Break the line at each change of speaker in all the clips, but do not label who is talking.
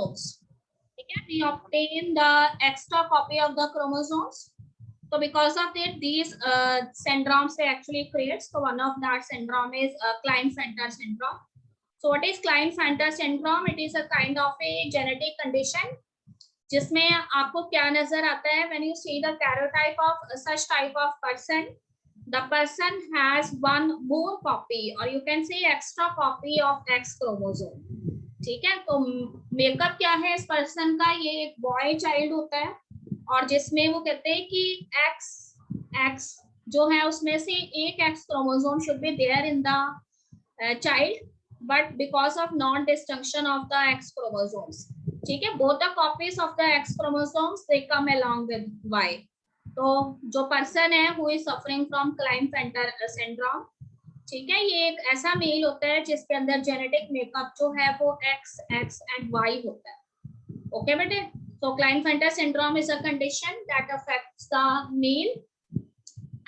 ठीक है, we obtain the extra copy of the chromosomes. So because of that, these syndromes they actually create. So one of that syndrome is Klinefelter syndrome. So what is Klinefelter syndrome? It is a kind of a genetic condition जिसमें आपको क्या नजर आता है? When you see the karyotype of such type of person, the person has one more copy or you can say extra copy of X chromosome. ठीक है, तो makeup क्या है इस पर्सन का? ये एक बॉय चाइल्ड होता है और जिसमें वो कहते हैं कि X जो है उसमें से एक X chromosome should be there in the child, but because of non distinction of the X chromosomes, ठीक है, both the copies of the X chromosomes they come along with Y. तो जो पर्सन है who is suffering from Klinefelter syndrome, ठीक है, ये एक ऐसा मेल होता है जिसके अंदर जेनेटिक मेकअप जो है वो X, X एंड Y होता है. ओके बेटे, so Klinefelter syndrome is a condition that affects the male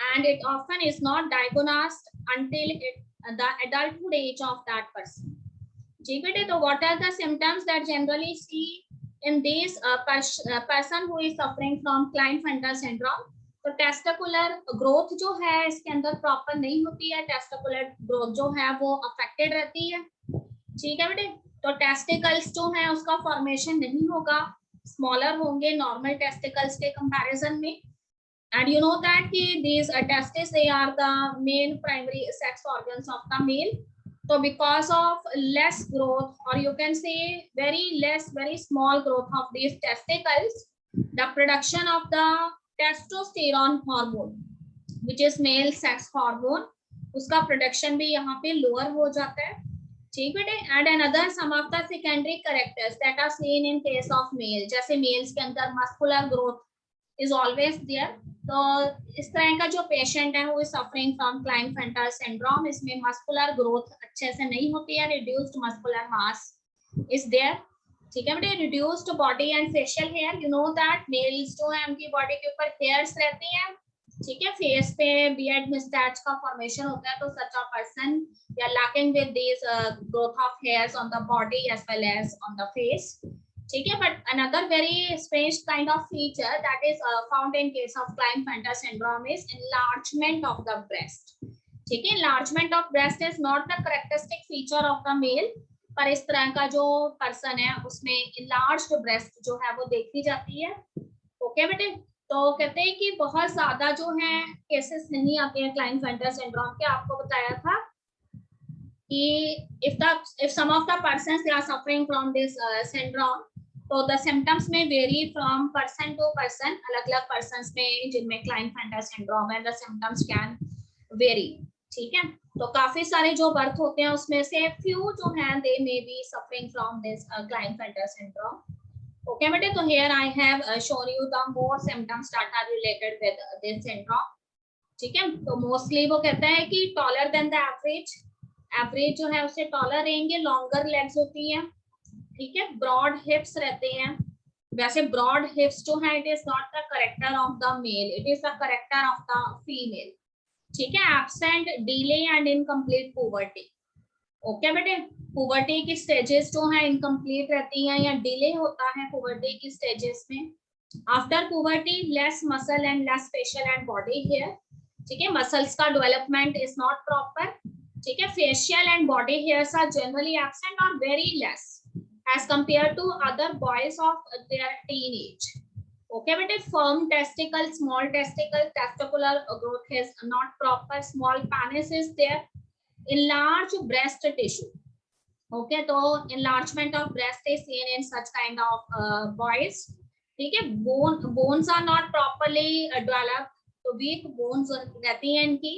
and it often is not diagnosed until the adulthood age of that person. ठीक बेटे, तो what are the symptoms that generally see in this person who is suffering from Klinefelter syndrome? तो testicular growth जो है इसके अंदर proper नहीं होती है, टेस्टिकुलर ग्रोथ जो है वो अफेक्टेड रहती है. ठीक है बेटे, तो टेस्टिकल्स जो है उसका फॉर्मेशन नहीं होगा, स्मॉलर होंगे नॉर्मल टेस्टिकल्स के कंपैरिजन में. एंड यू नो दैट कि these testis they are the main primary sex organs of the male. तो बिकॉज ऑफ लेस ग्रोथ और you can say very small growth of these testicles, the production of the testosterone hormone which is male sex hormone, उसका production भी यहाँ पे lower हो जाता है. ठीक बेटे, and another some of the secondary characters that are seen in case of male, जैसे मेल्स के अंदर muscular growth is always there. तो इस तरह का जो पेशेंट है वो is suffering from Klinefelter syndrome, इसमें मस्कुलर ग्रोथ अच्छे से नहीं होती है, reduced muscular mass is there. ठीक है बेटे, reduced body and facial hair. You know that males जो है उनकी बॉडी के ऊपर हेयर्स रहते हैं, ठीक है, फेस पे बियर्ड मुस्टैच का फॉर्मेशन होता है. तो सच अ पर्सन या lacking with this growth of hairs on the body as well as on the face. ठीक है, but another very strange kind of feature that is found in case of Klinefelter syndrome is enlargement of the breast. ठीक है, enlargement of breast is not the characteristic feature of the male, पर इस तरह का जो person है उसमें enlarged breast जो है वो देखी जाती है. ओके बेटे, तो कहते हैं कि बहुत ज्यादा जो है केसेस नहीं आते हैं क्लाइनफेल्टर सिंड्रोम के. आपको बताया था कि if some of the persons they are suffering from this syndrome, तो the symptoms may vary from person to person. अलग-अलग persons में जिनमें क्लाइनफेल्टर सिंड्रोम है the symptoms can vary. ठीक है, तो काफी सारे जो बर्थ होते हैं उसमें से few जो हैं they may be suffering from this Klinefelter syndrome. Okay बेटे, तो here I have shown you the more symptoms that are related with this syndrome. ठीक है, तो mostly वो कहता है कि taller than the average जो है उससे taller रहेंगे, longer legs होती हैं, ठीक है, broad hips रहते हैं. वैसे broad hips जो है it is not the character of the male, it is the character of the female. ठीक है, absent delay and incomplete puberty. Okay बेटे, पुबर्टी की स्टेजेस जो है इनकम्प्लीट रहती हैं या डिले होता है पुबर्टी की स्टेजेस में. After puberty less muscle and less facial and body hair. ठीक है, मसल्स का डेवलपमेंट इज नॉट प्रॉपर. ठीक है, facial and body hairs are generally absent और very less as compare to other boys of their teen age. Okay बेटे, firm testicle, small testicle, testicular growth is not proper, small penis is there, enlarged breast tissue. Okay, तो enlargement of breast is seen in such kind of boys. ठीक है, bones are not properly developed, तो weak bones रहती हैं इनकी,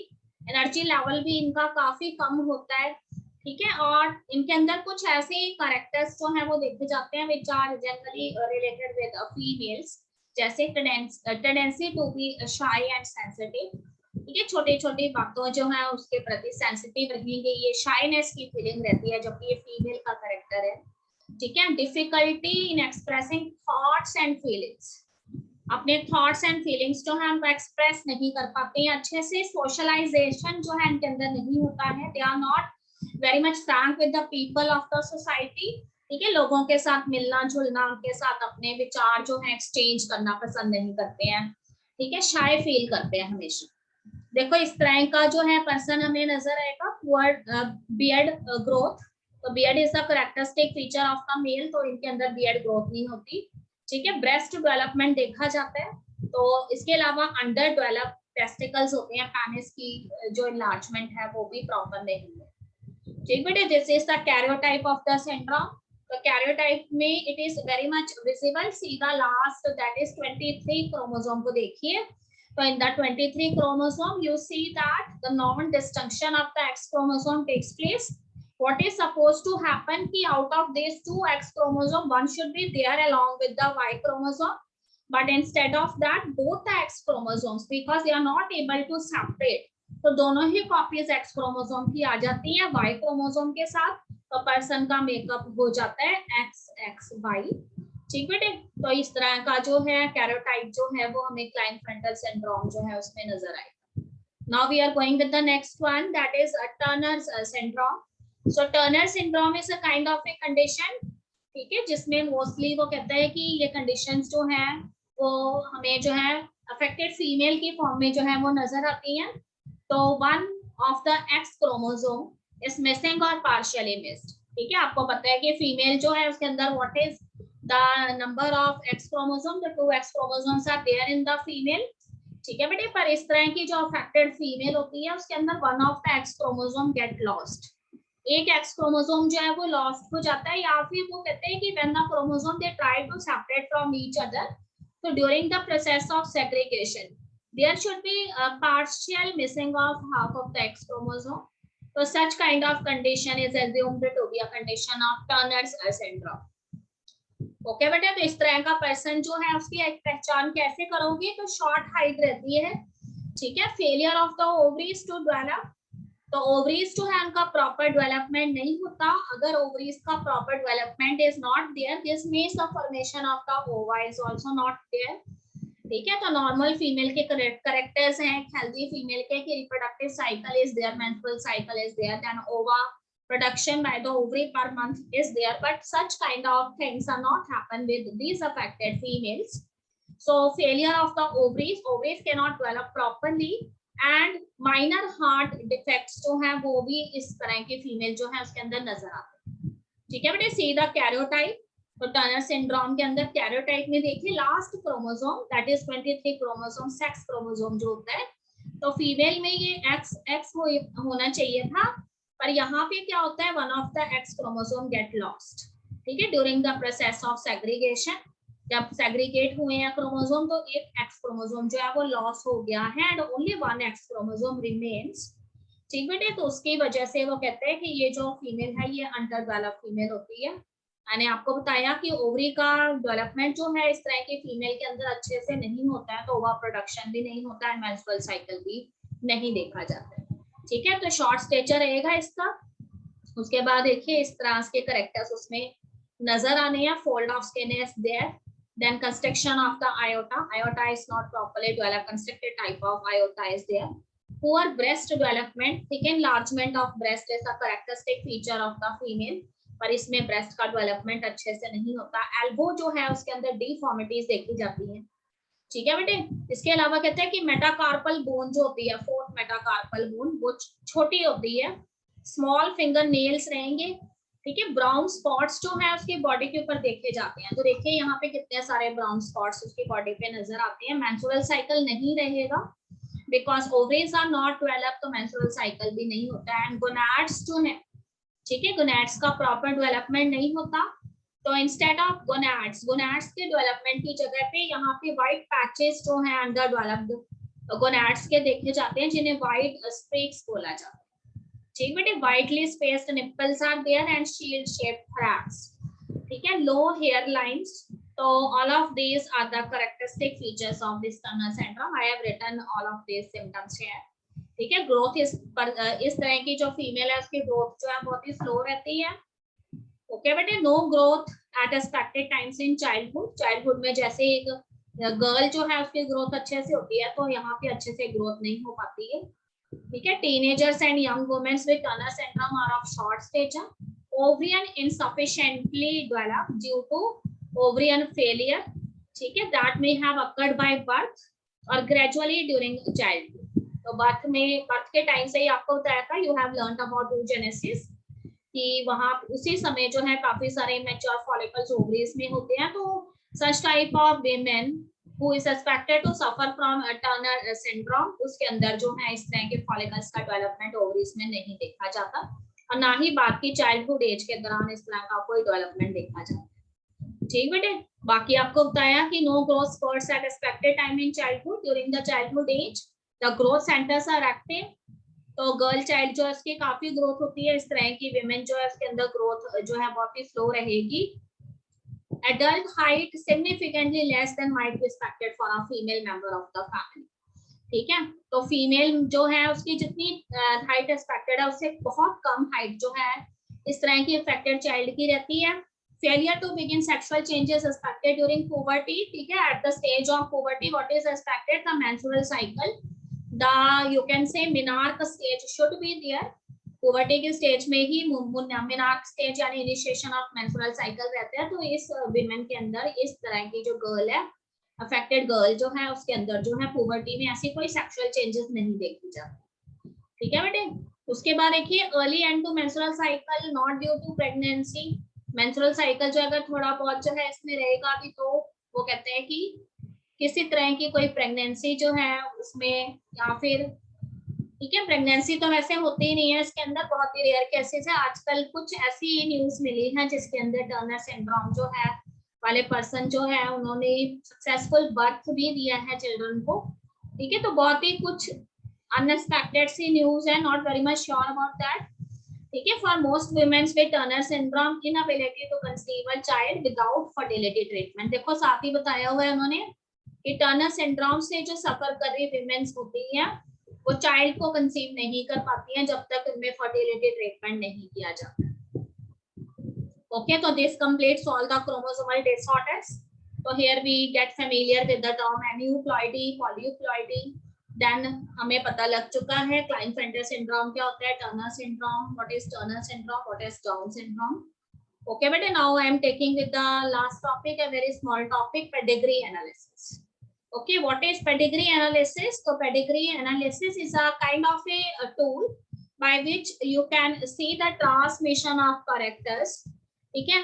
energy level भी इनका काफी कम होता है. ठीक है, और इनके अंदर कुछ ऐसे कैरेक्टर्स जो हैं वो देखे जाते हैं which are generally related with females, जैसे tendency to be shy and sensitive. ठीक है, छोटी छोटी बातों जो है उसके प्रति सेंसिटिव रहेंगे, ये शाइनेस की फीलिंग रहती है जबकि ये फीमेल का कैरेक्टर है. ठीक है, difficulty in expressing thoughts and feelings, अपने थॉट्स एंड फीलिंग्स जो है उनको एक्सप्रेस नहीं कर पाते हैं अच्छे से. सोशलाइजेशन जो है इनके अंदर नहीं होता है, they are not very much frank with the people of the society. ठीक है, लोगों के साथ मिलना जुलना, उनके साथ अपने विचार जो है एक्सचेंज करना पसंद नहीं करते हैं। ठीक है, शाय फील करते हैं हमेशा। देखो इस तरह का जो है पर्सन हमें नजर आएगा। पुअर बियर्ड ग्रोथ, तो beard is the characteristic feature of the male, तो इनके अंदर बियर्ड ग्रोथ नहीं होती। ठीक है, ब्रेस्ट डेवलपमेंट देखा जाता है। तो इसके अलावा अंडर डेवलप टेस्टिकल्स होते हैं, पेनिस की जो इनलार्जमेंट है वो भी प्रॉपर नहीं है। ठीक बेटे, this is the karyotype of the syndrome. तो कैरियोटाइप में it is very much visible. See the last that is 23 chromosome को देखिए। So in the 23 chromosome, you see that the non-distinction of the X chromosome takes place. What is supposed to happen? Ki out of these two X chromosome, one should be there along with the Y chromosome. But instead of that, both the X chromosomes, because they are not able to separate, तो दोनों ही copies X chromosome की आ जाती है Y chromosome के साथ, तो person का makeup हो जाता है XXY। ठीक बेटे, तो इस तरह का जो है कैरियोटाइप जो है वो हमें क्लाइनफेल्टर सिंड्रोम जो है उसमें नजर आएगा। Now we are going with the next one, that is Turner's syndrome. So Turner syndrome is a kind of a condition, ठीक है, जिसमें मोस्टली वो कहते हैं कि ये कंडीशंस जो है वो हमें जो है अफेक्टेड फीमेल की फॉर्म में जो है वो नजर आती हैं। तो one of the x chromosome is missing और पार्शियली मिस्ड। ठीक है, आपको पता है कि फीमेल जो है उसके अंदर what is the number of X chromosome, the 2 X chromosomes are there in the female। ठीक है बेटे, पर इस तरह की जो अफेक्टेड फीमेल होती है उसके अंदर one of the X chromosome get lost, एक X chromosome जो है वो लॉस्ट हो जाता है, या फिर वो कहते हैं कि when the chromosome they try to separate from each other, so during the process of segregation there should be a partial missing of half of the X chromosome। So such kind of condition is assumed to be a condition of Turner's syndrome। Okay बेटा, तो इस तरह का person जो है उसकी एक पहचान कैसे करोगे, तो शॉर्ट हाइट रहती है। ठीक है, failure of the ovaries to develop, तो ओवरीज जो है उनका प्रॉपर डेवलपमेंट नहीं होता। अगर ओवरीज का proper development is not there, this means the formation of the ova is also not there. ठीक है, तो नॉर्मल फीमेल के करेक्टर्स हैं हेल्दी फीमेल के कि reproductive cycle is there, menstrual cycle is there, then ova production by the ovary per month is there, but such kind of things are not happen with these affected females। So failure of the ovaries cannot develop properly, and minor heart defects जो है वो भी इस तरह के female जो है उसके अंदर नजर आते हैं। ठीक है बेटे, सीधा कैरियोटाइप, तो टर्नर सिंड्रोम के अंदर कैरियोटाइप में देखिए last chromosome that is 23 chromosome, sex chromosome जो होता है, तो फीमेल में ये एक्स होना चाहिए था, पर यहाँ पे क्या होता है, one of the x chromosome get lost. ठीक है, during the process of segregation, जब सेग्रीगेट हुए हैं क्रोमोसोम तो एक एक्स क्रोमोसोम जो है वो लॉस हो गया है, and only one x chromosome remains. ठीक बेटे, तो उसकी वजह से वो कहते हैं कि ये जो फीमेल है ये अंडर डेवलप फीमेल होती है। मैंने आपको बताया कि ओवरी का डेवलपमेंट जो है इस तरह की फीमेल के अंदर अच्छे से नहीं होता है, तो ओवा प्रोडक्शन भी नहीं होता है, मेंस्ट्रुअल साइकिल भी नहीं देखा जाता है। ठीक है, तो शॉर्ट स्टेचर रहेगा इसका। उसके बाद देखिए इस तरह के करेक्टर्स उसमें नजर आने हैं, fold of skin is there, then construction of the aorta is not properly developed, constricted type of aorta is there, poor breast development, thick enlargement of breast is a characteristic feature of the female, पर इसमें breast का development अच्छे से नहीं होता। Elbow जो है उसके अंदर डिफॉर्मिटीज देखी जाती है। ठीक है बेटे, इसके अलावा कहते हैं कि मेटाकार्पल बोन जो होती है, फोर्थ मेटाकार्पल बोन, वो छोटी होती है, स्मॉल फिंगर नेल्स रहेंगे। ठीक है, ब्राउन स्पॉट्स जो है उसकी बॉडी के ऊपर देखे जाते हैं, तो देखिए यहाँ पे कितने सारे ब्राउन स्पॉट्स उसकी बॉडी पे नजर आते हैं। मेंस्ट्रुअल साइकिल नहीं रहेगा because ovaries are not developed, तो मेंस्ट्रुअल साइकिल भी नहीं होता है। एंड गोनाड्स जो है, ठीक है, गोनाड्स का प्रॉपर डेवलपमेंट नहीं होता, तो इंस्टेड ऑफ गोनाड्स के डेवलपमेंट की जगह पे यहाँ पे व्हाइट पैचेस जो हैं अंडर डेवलप्ड गोनाड्स के देखे जाते हैं, जिन्हें व्हाइट स्ट्रीक्स बोला जाता है। ठीक बेटे, widely spaced nipples are there and shield shaped thorax. ठीक है, लो हेयर लाइंस, तो all of these are the characteristic features of this Turner syndrome. I have written all of these symptoms here. ठीक है, growth इस तरह की जो female है उसकी ग्रोथ जो है बहुत ही स्लो रहती है। ओके बेटे, no growth at expected times in childhood में जैसे एक गर्ल जो है उसकी ग्रोथ अच्छे से होती है, तो यहाँ पे अच्छे से ग्रोथ नहीं हो पाती है। ठीक है, teenagers and young womens with Turner syndrome are of short stature, ovarian insufficiently develop due to ovarian failure, ठीक है, that may have occurred by birth और ग्रेजुअली ड्यूरिंग चाइल्डहुड। तो बर्थ के टाइम से ही आपको बताया था, you have learned about oogenesis, कि वहां उसी समय जो है काफी सारे मैच्योर फॉलिकल्स ओवरीज में होते हैं। तो such type of women who is suspected to suffer from Turner syndrome, उसके अंदर जो है इस तरह के फॉलिकल्स का डेवलपमेंट ओवरीज में नहीं देखा जाता, और ना ही बात की चाइल्डहुड एज के दौरान इस तरह का कोई डेवलपमेंट देखा जाता। ठीक बेटे, बाकी आपको बताया कि no growth spurts at expected time in childhood, during the childhood as the growth centres are active. तो गर्ल चाइल्ड जो है उसकी काफी ग्रोथ होती है, इस तरह की विमेन जो है उसके अंदर ग्रोथ जो है बहुत ही स्लो रहेगी। Adult height significantly less than height expected for a female member of the family, ठीक है। तो फीमेल जो है उसकी जितनी हाइट एक्सपेक्टेड है उससे बहुत कम हाइट जो है इस तरह की अफेक्टेड चाइल्ड की रहती है। Failure to begin sexual changes expected during puberty, ठीक है, at the stage of puberty what is expected, the menstrual cycle, the you can say menarche stage should be there. Puberty के stage में ही menarche stage यानी initiation of menstrual cycle रहता है। तो इस विमेन के अंदर इस तरह की जो गर्ल है, अफेक्टेड गर्ल जो है उसके अंदर जो है पुबर्टी में ऐसी कोई सेक्सुअल चेंजेस नहीं देखी जाती, ठीक है बेटे। उसके बाद देखिए early end to menstrual cycle not due to pregnancy, menstrual cycle जो अगर थोड़ा बहुत जो है इसमें रहेगा भी तो वो कहते हैं कि किसी तरह की कोई प्रेगनेंसी जो है उसमें, या फिर ठीक है प्रेगनेंसी तो वैसे होती ही नहीं है इसके अंदर, बहुत ही रेयर केसेस है। आजकल कुछ ऐसी न्यूज मिली है जिसके अंदर टर्नर सिंड्रोम जो है वाले पर्सन जो है उन्होंने सक्सेसफुल बर्थ भी दिया है चिल्ड्रन को, ठीक है। तो बहुत ही कुछ अनएक्सपेक्टेड सी न्यूज है, not very much sure about that, ठीक है। For most womens with Turner syndrome inability to conceive a child without fertility treatment, देखो साथ ही बताया हुआ है उन्होंने कि टर्नर सिंड्रोम से जो सफर कर रही वुमेन्स होती हैं वो चाइल्ड को कंसीव नहीं कर पाती हैं जब तक उनमें फर्टिलिटी ट्रीटमेंट नहीं किया जाता। Okay, so this completes all the chromosomal disorders. So here we get familiar with the term aneuploidy, polyploidy. Then हमें पता लग चुका है Klinefelter syndrome क्या होता है, Turner syndrome, what is Turner syndrome, what is Down syndrome. Okay, but now I am taking with the last topic, a very small topic, pedigree analysis. Okay, what is pedigree analysis? So pedigree analysis is a kind of a tool by which you can see the transmission of characters, ठीक है,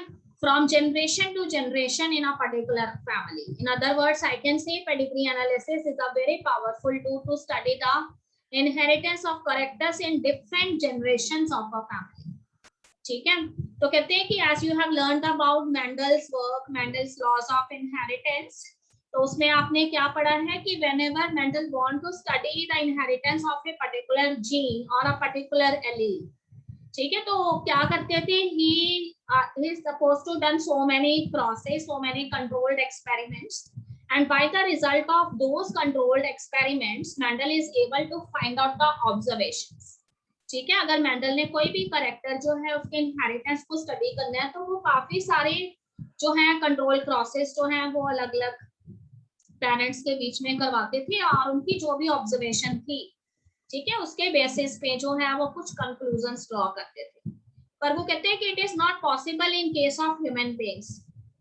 from generation to generation in a particular family. In other words, I can say pedigree analysis is a very powerful tool to study the inheritance of characters in different generations of a family, ठीक है। तो कहते हैं कि as you have learned about Mendel's work, Mendel's laws of inheritance, तो उसमें आपने क्या पढ़ा है कि whenever Mendel want to study the inheritance of a particular gene or a particular allele, ठीक है, तो क्या करते थे, he is supposed to done so many process, so many controlled experiments, and by the result of those controlled experiments Mendel is able to find out the observations, ठीक है। अगर Mendel ने कोई भी करेक्टर जो है उसके इनहेरिटेंस को स्टडी करना है तो वो काफी सारे जो है कंट्रोल क्रॉसेस जो है वो अलग अलग पेरेंट्स के बीच में करवाते थे और उनकी जो भी ऑब्जर्वेशन थी, ठीक है, उसके बेसिस पे जो है वो कुछ कंक्लूजन्स ड्रॉ करते थे। पर वो कहते हैं कि it is not possible in case of human beings,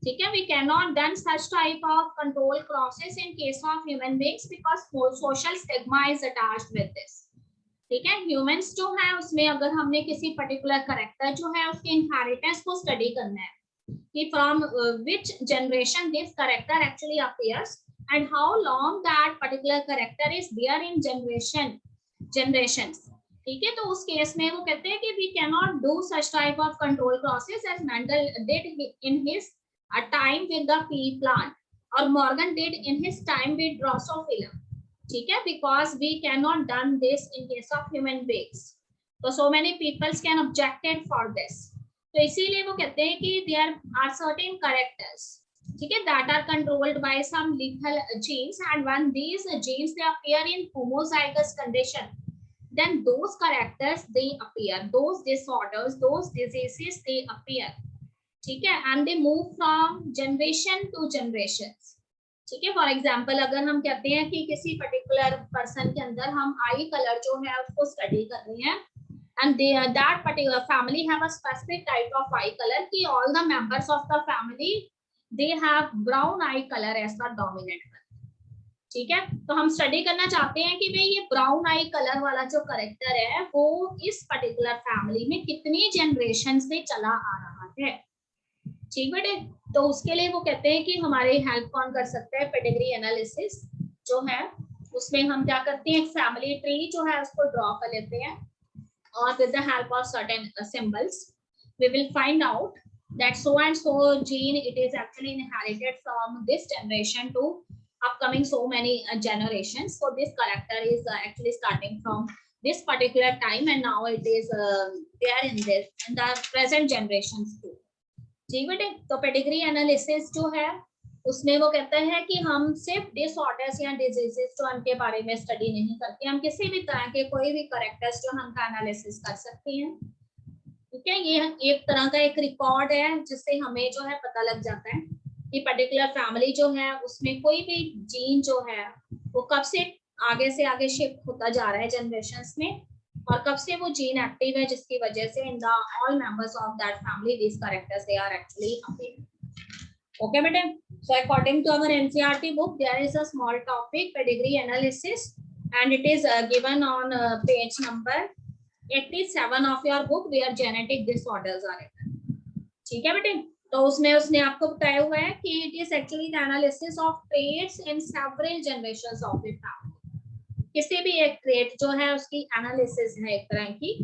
ठीक है, we can not done such type of control crosses in case of human beings because social stigma is attached with this, ठीक है। ह्यूमंस जो है उसमें अगर हमने किसी पर्टिकुलर कैरेक्टर जो है उसके इनहेरिटेंस को स्टडी करना है कि from which generation this character actually appears and how long that particular character is there in generations, ठीक है। तो उस केस में वो कहते हैं कि we cannot do such type of control process as Mendel did in his time with the pea plant or Morgan did in his time with Drosophila, ठीक है, because we cannot done this in case of human beings. So many people can objected for this. तो इसीलिए वो कहते हैं कि there are certain characters, ठीक है, that are controlled by some lethal genes, and when these genes they appear in homozygous condition, then those characters they appear, those disorders, those diseases they appear, ठीक है, and they move from generation to generations, ठीक है। For example अगर हम कहते हैं कि किसी पर्टिकुलर पर्सन के अंदर हम आई कलर जो है उसको स्टडी कर रहे हैं and that particular family have a specific type of eye color कि all the members of the family they have brown eye color as the dominant color. ठीक है, तो हम स्टडी करना चाहते हैं कि भाई ये ब्राउन आई कलर वाला जो करेक्टर है वो इस पर्टिकुलर फैमिली में कितनी जनरेशन से चला आ रहा है. ठीक बेटे, तो उसके लिए वो कहते हैं कि हमारे हेल्प कौन कर सकता है, पेडिग्री एनालिसिस जो है उसमें हम क्या करते हैं, एक फैमिली ट्री जो है उसको ड्रॉ कर लेते हैं और with the help of certain symbols we will find out that so and so gene it is actually inherited from this generation to upcoming so many generations. So this character is actually starting from this particular time and now it is there in the present generations too. ठीक बेटे, तो pedigree analysis जो है उसमें वो कहता है कि हम सिर्फ डिसऑर्डर्स या डिजीजेस जो उनके बारे में स्टडी नहीं करते, हम किसी भी तरह के कोई भी करेक्टर्स जो हम एनालिसिस कर सकते हैं. ठीक है, ये एक तरह का एक रिकॉर्ड है जिससे हमें जो है पता लग जाता है कि पर्टिकुलर फैमिली जो है उसमें कोई भी जीन जो है वो कब से आगे शिफ्ट होता जा रहा है जनरेशंस में और कब से वो जीन एक्टिव है जिसकी वजह से in the all members of that family this characters they are actually appearing. Okay बेटे, so according to our NCERT book there is a small topic pedigree analysis and it is given on page number 87 of your book where genetic disorders are written. ठीक है बेटे, तो उसने आपको बताया हुआ है कि it is actually the analysis of traits in several generations of the family. किसी भी एक ट्रेट जो है उसकी एनालिसिस है एक तरह की.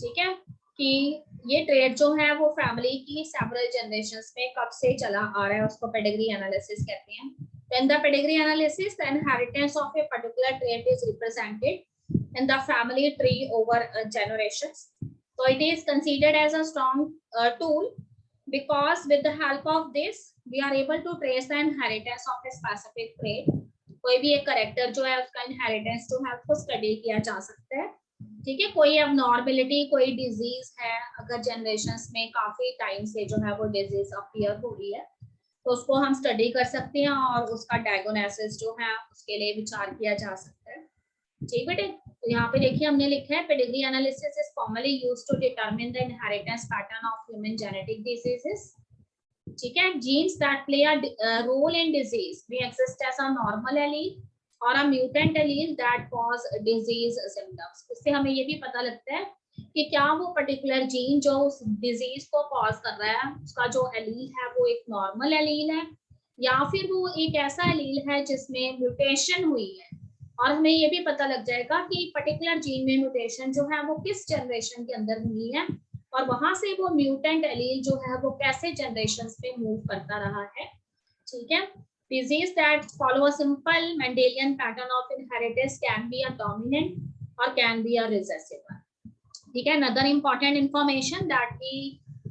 ठीक है, कि ये ट्रेट जो है वो फैमिली की सेवरल जनरेशंस में कब से चला आ रहा है उसको पेडिग्री एनालिसिस कहते हैं. Then the pedigree analysis, the inheritance of a particular trait is represented in the family tree over generations. So it is considered as a strong tool because with the help of this we are able to trace the inheritance of a specific trait. कोई भी एक character जो है उसका inheritance जो है उसको study किया जा सकता है. ठीक है, कोई abnormality, कोई डिजीज है, अगर जनरेशंस में काफी टाइम से जो है वो डिजीज अपीयर हो रही है तो उसको हम स्टडी कर सकते हैं और उसका डायग्नोसिस जो है उसके लिए विचार किया जा सकता है. ठीक बेटे, तो यहाँ पे देखिए हमने लिखा है pedigree analysis is commonly used to determine the inheritance pattern of human genetic diseases. ठीक है, genes that play a role in disease may exist as a normal allele और a mutant allele that cause disease symptoms. इससे हमें ये भी पता लगता है कि क्या वो पर्टिकुलर जीन जो उस डिजीज को कॉज कर रहा है उसका जो एलील है वो एक नॉर्मल एलील है या फिर वो एक ऐसा एलील है जिसमें म्यूटेशन हुई है. और हमें ये भी पता लग जाएगा कि पर्टिकुलर जीन में म्यूटेशन जो है वो किस जनरेशन के अंदर हुई है और वहां से वो म्यूटेंट एलील जो है वो कैसे जनरेशंस पे मूव करता रहा है. ठीक है, disease that follow a simple Mendelian pattern of inheritance can be a dominant और कैन बी अ रिसेसिव. ठीक है, another important information that we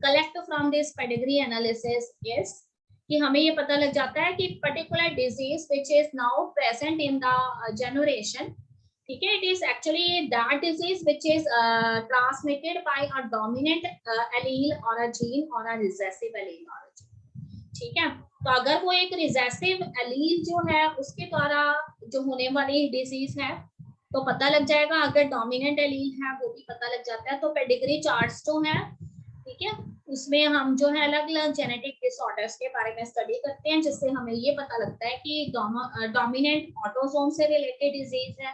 collect from this pedigree analysis is कि हमें ये पता लग जाता है कि particular disease which is now present in the generation, ठीक है, it is actually that disease which is transmitted by a dominant allele or a gene or a recessive allele or a gene. ठीक है, तो अगर वो एक recessive allele जो है उसके द्वारा जो होने वाली disease है तो पता लग जाएगा. अगर डोमिनेंट एलील है वो भी पता लग जाता है. तो पेडिग्री चार्ट्स जो है, ठीक है, उसमें हम जो है अलग अलग जेनेटिक डिसऑर्डर्स के बारे में स्टडी करते हैं जिससे हमें ये पता लगता है कि डोमिनेंट ऑटोसोम से रिलेटेड डिजीज है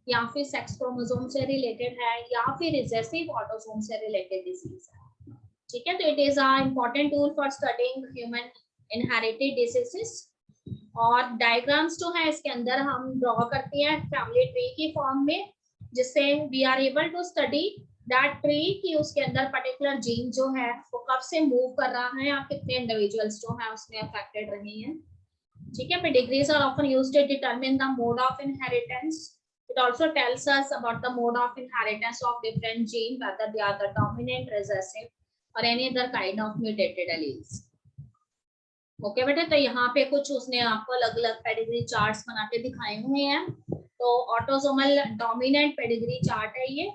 या फिर सेक्स क्रोमोसोम से रिलेटेड है या फिर रिसेसिव ऑटोसोम से रिलेटेड डिजीज है. ठीक है, तो it is a important tool for studying human inherited diseases. और डायग्राम्स जो है इसके अंदर हम ड्रॉ करते हैं फैमिली ट्री की फॉर्म में जिससे we are able to study that tree कि उसके अंदर पर्टिकुलर जीन जो है वो कब से मूव कर रहा है या कितने इंडिविजुअल्स जो है उसमें अफेक्टेड रहे हैं. ठीक है, pedigrees are often used to determine the mode of inheritance. It also tells us about the mode of inheritance of different gene whether they are the dominant, recessive और any other kind of mutated alleles. Okay बेटे, तो यहाँ पे कुछ उसने आपको अलग अलग पेडिग्री चार्ट्स बना के दिखाए हुए हैं. तो ऑटोसोमल डोमिनेंट पेडिग्री चार्ट है ये.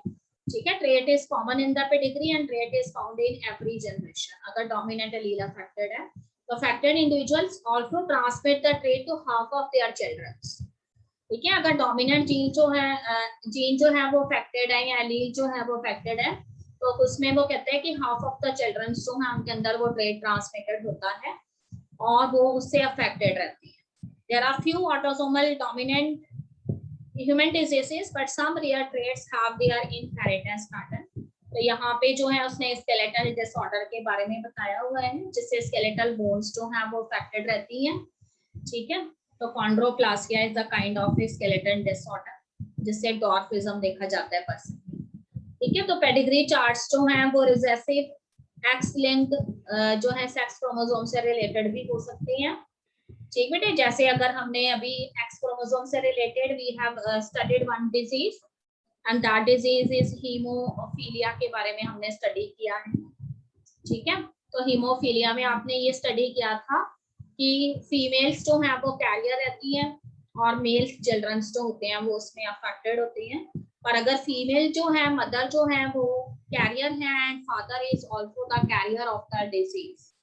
ठीक है, trait is common in the pedigree and trait is found in every generation. अगर डोमिनेंट एलील अफेक्टेड है तो affected individuals also transmit the trait to half of their children. ठीक है, अगर डोमिनेंट जीन जो है वो अफेक्टेड है या एलील जो है वो अफेक्टेड है तो उसमें वो कहते हैं कि हाफ ऑफ द चिल्ड्रन जो है उनके अंदर वो ट्रेट ट्रांसमिटेड होता है और वो उससे अफेक्टेड रहती है। There are few autosomal dominant human diseases but some rare traits have their inheritance pattern. तो यहाँ पे जो है उसने स्केलेटल डिसऑर्डर के बारे में बताया हुआ है जिससे स्केलेटल बोन्स जो है वो अफेक्टेड रहती हैं। ठीक है, तो chondroplasia is the kind of skeletal disorder जिससे डॉर्फिज्म देखा जाता है पर्सन। ठीक है, तो पेडिग्री चार्ट्स जो हैं वो रिसेसिव एक्स लिंक जो है सेक्स क्रोमोसोम से रिलेटेड भी हो सकती हैं। ठीक बेटे, जैसे अगर हमने अभी एक्स क्रोमोसोम से related we have studied one disease and that disease is haemophilia के बारे में हमने स्टडी किया है। ठीक है, तो हीमोफीलिया में आपने ये स्टडी किया था कि फीमेल्स जो है वो कैरियर रहती हैं और मेल चिल्ड्रन जो होते हैं वो उसमें अफेक्टेड होते हैं। पर अगर फीमेल जो है मदर जो है वो कैरियर है and father is also the carrier of the disease.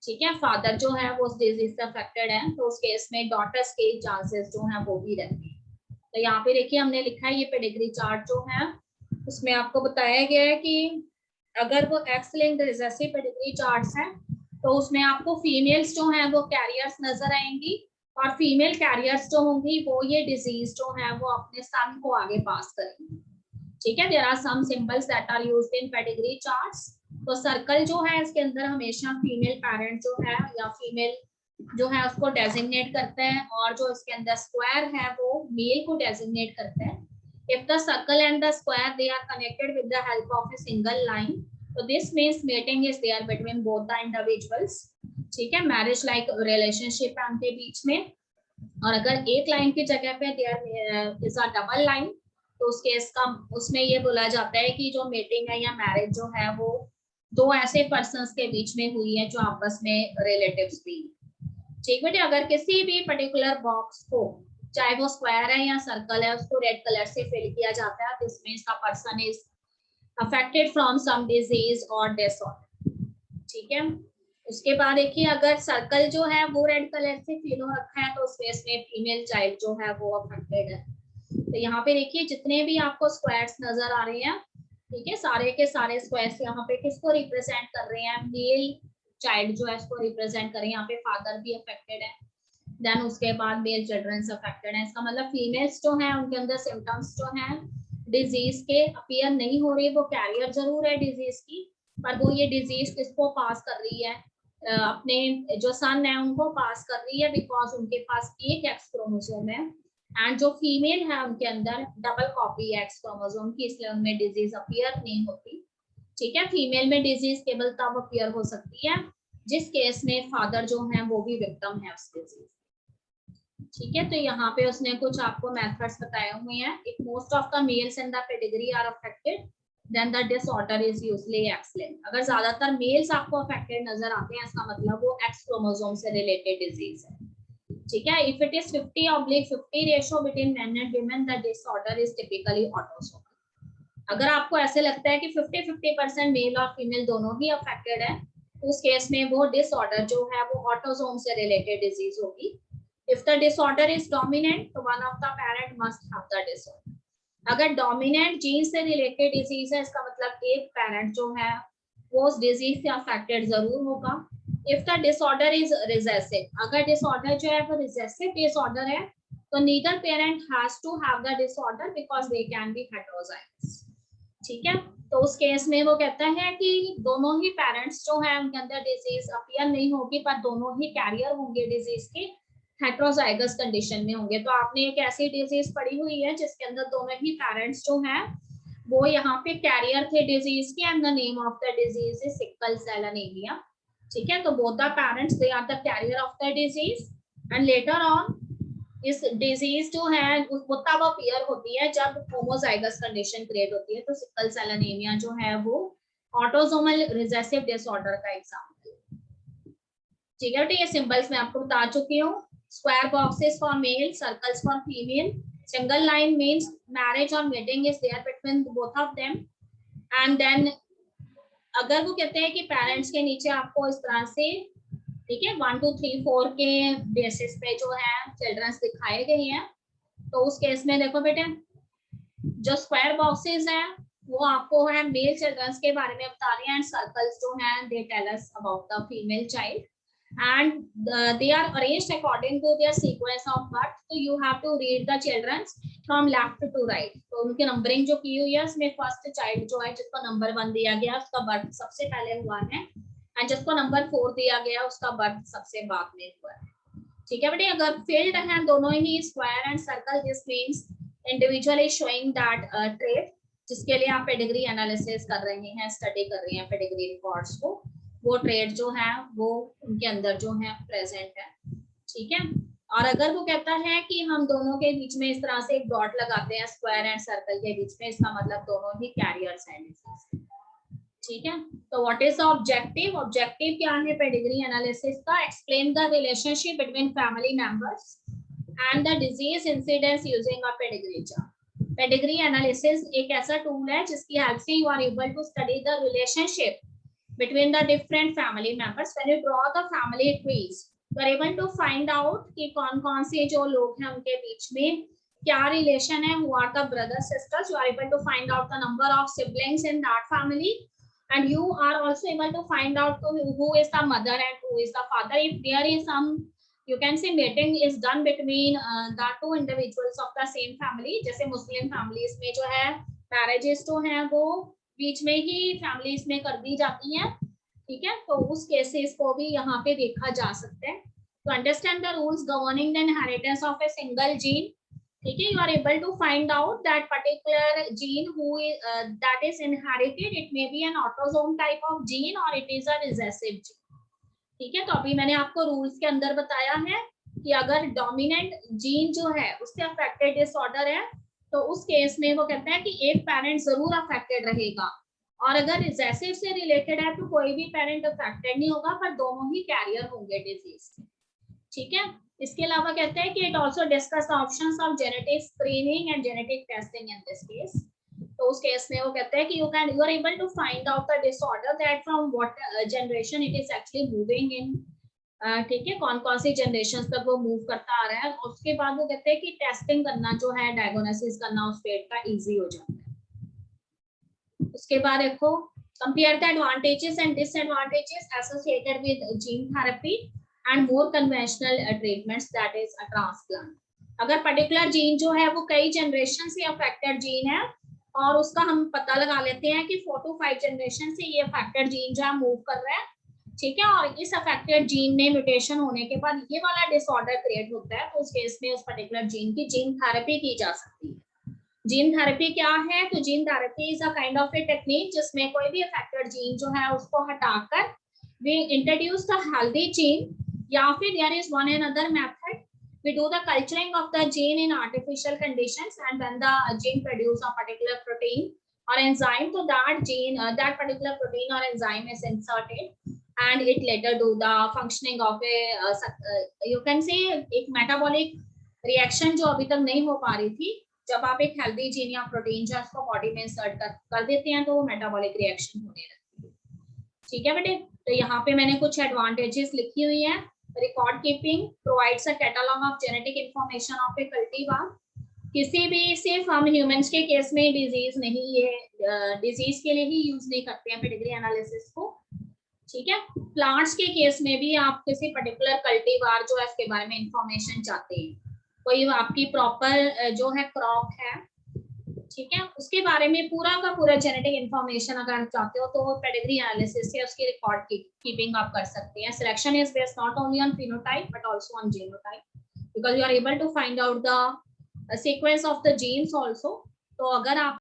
ठीक है, फादर जो है वो उस डिजीज से अफेक्टेड है तो उस केस में डॉटर्स के चांसेस जो है वो भी रहते हैं। तो यहाँ पे देखिए हमने लिखा है ये पेडिग्री चार्ट जो है उसमें आपको बताया गया है कि अगर वो x linked recessive pedigree charts हैं तो उसमें आपको फीमेल्स जो हैं वो कैरियर्स नजर आएंगी और फीमेल कैरियर्स जो होंगी वो ये डिजीज जो है वो अपने सन को आगे पास करेंगी। ठीक है, there are some symbols that are used in pedigree charts. तो सर्कल जो है इसके अंदर हमेशा फीमेल पेरेंट जो है या फीमेल जो है उसको डेजिग्नेट करते हैं और जो इसके अंदर स्क्वायर है वो मेल को डेजिग्नेट करते हैं। If the circle and the square they are connected with the help of a single line तो this means mating is there between both the individuals. ठीक है, मैरिज लाइक रिलेशनशिप है उनके बीच में। और अगर एक लाइन की जगह पे there is a double line तो उस केस का उसमें ये बोला जाता है कि जो मेटिंग है या मैरिज जो है वो दो ऐसे पर्सन्स के बीच में हुई है जो आपस में रिलेटिव्स भी। ठीक बेटे, अगर किसी भी पर्टिकुलर बॉक्स को चाहे वो स्क्वायर है या सर्कल है उसको रेड कलर से फिल किया जाता है तो इसमें इसका person is affected from some disease or disorder. ठीक है, उसके बाद देखिए अगर सर्कल जो है वो रेड कलर से फिल हो रखा है तो उस केस में फीमेल चाइल्ड जो है वो अफेक्टेड है। तो यहाँ पे देखिए जितने भी आपको स्क्वायर्स नजर आ रहे हैं, ठीक है, सारे के सारे स्क्वायर्स यहाँ पे किसको रिप्रेजेंट कर रहे हैं, मेल चाइल्ड जो है इसको रिप्रेजेंट करें। यहाँ पे फादर भी अफेक्टेड है, देन उसके बाद मेल चिल्ड्रन अफेक्टेड है। इसका मतलब फीमेल्स जो है उनके अंदर सिम्टम्स जो है डिजीज के अपीयर नहीं हो रही, वो कैरियर जरूर है डिजीज की पर वो ये डिजीज किसको पास कर रही है, अपने जो सन है उनको पास कर रही है बिकॉज उनके पास एक एक्स क्रोमोसोम है एंड जो फीमेल है उनके अंदर डबल कॉपी है एक्स क्रोमोसोम की, इसलिए उनमें डिजीज अपीयर नहीं होती। ठीक है, फीमेल में डिजीज केवल तब अपीयर हो सकती है जिस केस में फादर जो है वो भी विक्टिम है उस डिजीज। ठीक है, तो यहाँ पे उसने कुछ आपको मेथड्स बताए हुए हैं। If most of the males in the pedigree are affected then the disorder is usually X linked. अगर ज्यादातर मेल्स आपको अफेक्टेड नजर आते हैं इसका मतलब वो एक्स क्रोमोसोम से रिलेटेड डिजीज है। ठीक है, if it is 50/50 ratio between main and women the disorder is typically autosomal. अगर आपको ऐसे लगता है कि 50-50% मेल और फीमेल दोनों ही अफेक्टेड है तो उस केस में वो डिसऑर्डर जो है वो ऑटोसोम से रिलेटेड डिजीज होगी। If the disorder is dominant, तो one of the parent must have the disorder. अगर dominant जीन से रिलेटेड डिजीज है इसका मतलब एक पेरेंट जो है वो उस डिजीज से अफेक्टेड जरूर होगा। If the disorder is recessive, अगर डिसऑर्डर जो है वो रिसेसिव डिसऑर्डर है तो neither parent has to have the disorder because they can be heterozygous। ठीक है, तो उस केस में वो कहता है कि दोनों ही पेरेंट्स जो है उनके अंदर डिजीज अपीयर नहीं होगी पर दोनों ही कैरियर होंगे डिजीज के, हेट्रोजाइगस कंडीशन में होंगे। तो आपने एक ऐसी डिजीज पढ़ी हुई है जिसके अंदर दोनों ही पेरेंट्स जो हैं वो यहाँ पे कैरियर थे डिजीज के and the name of the disease is sickle cell anaemia. ठीक है, तो both the parents they are the carrier of the disease and later on इस डिजीज जो है वो तब अपीयर होती है जब होमोजाइगस कंडीशन क्रिएट होती है। तो सिकल सेल एनीमिया जो है वो ऑटोसोमल रिसेसिव डिसऑर्डर का एग्जांपल है। ठीक है, तो ये सिंबल्स मैं आपको बता चुकी हूँ। Square boxes for male, circles for female. Single line means marriage or mating is there between both of them. And then अगर वो कहते हैं कि पेरेंट्स के नीचे आपको इस तरह से, ठीक है, 1 2 3 4 के बेसिस पे जो है चिल्ड्रंस दिखाए गए हैं तो उस केस में देखो बेटे जो स्क्वायर बॉक्सेस हैं वो आपको है मेल चिल्ड्रंस के बारे में बता रहे हैं, एंड सर्कल्स जो हैं they tell us about the female child, and they are arranged according to their sequence of birth. So you have to read the children from left to right. तो उनकी नंबरिंग जो की हुई है उसमें first child जो है जिसको नंबर 1 दिया गया उसका बर्थ सबसे पहले हुआ है, एंड जिसको नंबर 4 दिया गया उसका बर्थ सबसे बाद में हुआ है। ठीक है बेटे, अगर फील्ड है दोनों ही square and circle, this means individual is showing that trait, जिसके लिए आप पेडिग्री एनालिसिस कर रहे हैं, स्टडी कर रहे हैं पेडिग्री रिकॉर्ड्स को, वो ट्रेड जो है वो उनके अंदर जो है प्रेजेंट है। ठीक है, और अगर वो कहता है कि हम दोनों के बीच में इस तरह से एक डॉट लगाते हैं स्क्वायर एंड सर्कल के बीच में, इसका मतलब दोनों ही कैरियर्स हैं डिजीज। ठीक है, तो what is the objective? Objective क्या है पेडिग्री एनालिसिस का? Explain the relationship between family members and the disease incidence using a pedigree chart. Pedigree analysis एक ऐसा टूल है जिसकी हेल्प से you are able to study the relationship between the different family members. When you draw the family trees, you are able to find out कि कौन-कौन से जो लोग हैं उनके बीच में क्या relation है, who are the brothers sisters. You are able to find out the number of siblings in that family, and you are also able to find out who is the mother and who is the father. If there is some, you can say mating is done between the two individuals of the same family. जैसे मुस्लिम families में जो है marriages जो हैं वो बीच में ही families में कर दी जाती हैं। ठीक है, तो उस केसेस को भी यहाँ पे देखा जा सकता है। तो understand the rules governing the inheritance of a single gene. ठीक है, you are able to find out that particular gene who that is inherited, it may be an autosome type of gene और it is a recessive gene. ठीक है, तो अभी मैंने आपको rules के अंदर बताया है कि अगर डोमिनेंट जीन जो है उससे अफेक्टेड डिसऑर्डर है तो उस केस में वो कहते हैं कि एक पेरेंट जरूर अफेक्टेड रहेगा, और अगर रिसेसिव से रिलेटेड है तो कोई भी पेरेंट अफेक्टेड नहीं होगा, पर दोनों ही कैरियर होंगे डिजीज के। ठीक है, इसके अलावा कहते हैं कि it also discuss options of genetic screening and genetic testing in this case. तो उस केस में वो कहते हैं कि you are able to find out the disorder that from what generation it is actually moving in. ठीक है, कौन कौन सी जनरेशन तक वो मूव करता आ रहा है, और उसके बाद वो कहते हैं कि टेस्टिंग करना जो है, डायग्नोसिस करना उस पेट का इजी हो जाता है। उसके बाद देखो, compare the advantages and disadvantages associated with gene therapy and more conventional treatments that is a transplant. अगर पर्टिकुलर जीन जो है वो कई जनरेशन से अफेक्टेड जीन है और उसका हम पता लगा लेते हैं कि 4 to 5 जनरेशन से ये अफेक्टेड जीन जो है मूव कर रहा है। ठीक है, और इस अफेक्टेड जीन में म्यूटेशन होने के बाद ये वाला डिसऑर्डर क्रिएट होता है, तो उस केस में उस पर्टिकुलर जीन की जीन थेरेपी की जा सकती है। जीन थेरेपी क्या है? तो gene therapy is a kind of a technique जिसमें कोई भी अफेक्टेड जीन जो है उसको हटाकर we introduce the healthy gene, या फिर there is one and other method, we do the culturing of the gene in artificial conditions, and when the gene produce a particular protein or enzyme, so that gene that particular protein or enzyme is inserted and it later do the functioning of a you can say एक metabolic reaction जो अभी तक नहीं हो पा रही थी, जब आप एक healthy gene या protein जो उसको body में insert कर देते हैं तो वो metabolic reaction होने लगती है। ठीक है बेटे, तो यहाँ पे मैंने कुछ advantages लिखी हुई है। Record keeping provides a catalogue of genetic information of A cultivar. किसी भी सिर्फ हम ह्यूमंस के केस में डिजीज नहीं, ये डिजीज के लिए ही यूज नहीं करते हैं पेडिग्री एनालिसिस को। ठीक है, प्लांट्स के केस में भी आप किसी पर्टिकुलर कल्टीवार जो है इसके बारे में इंफॉर्मेशन चाहते हैं, कोई आपकी प्रॉपर जो है क्रॉप है, ठीक है, उसके बारे में पूरा का पूरा जेनेटिक इंफॉर्मेशन अगर आप चाहते हो तो पेडिग्री एनालिसिस से उसकी रिकॉर्ड कीपिंग आप कर सकते हैं। Selection is based not only on phenotype but also on genotype, because you are able to find out the sequence of the genes also. तो अगर आप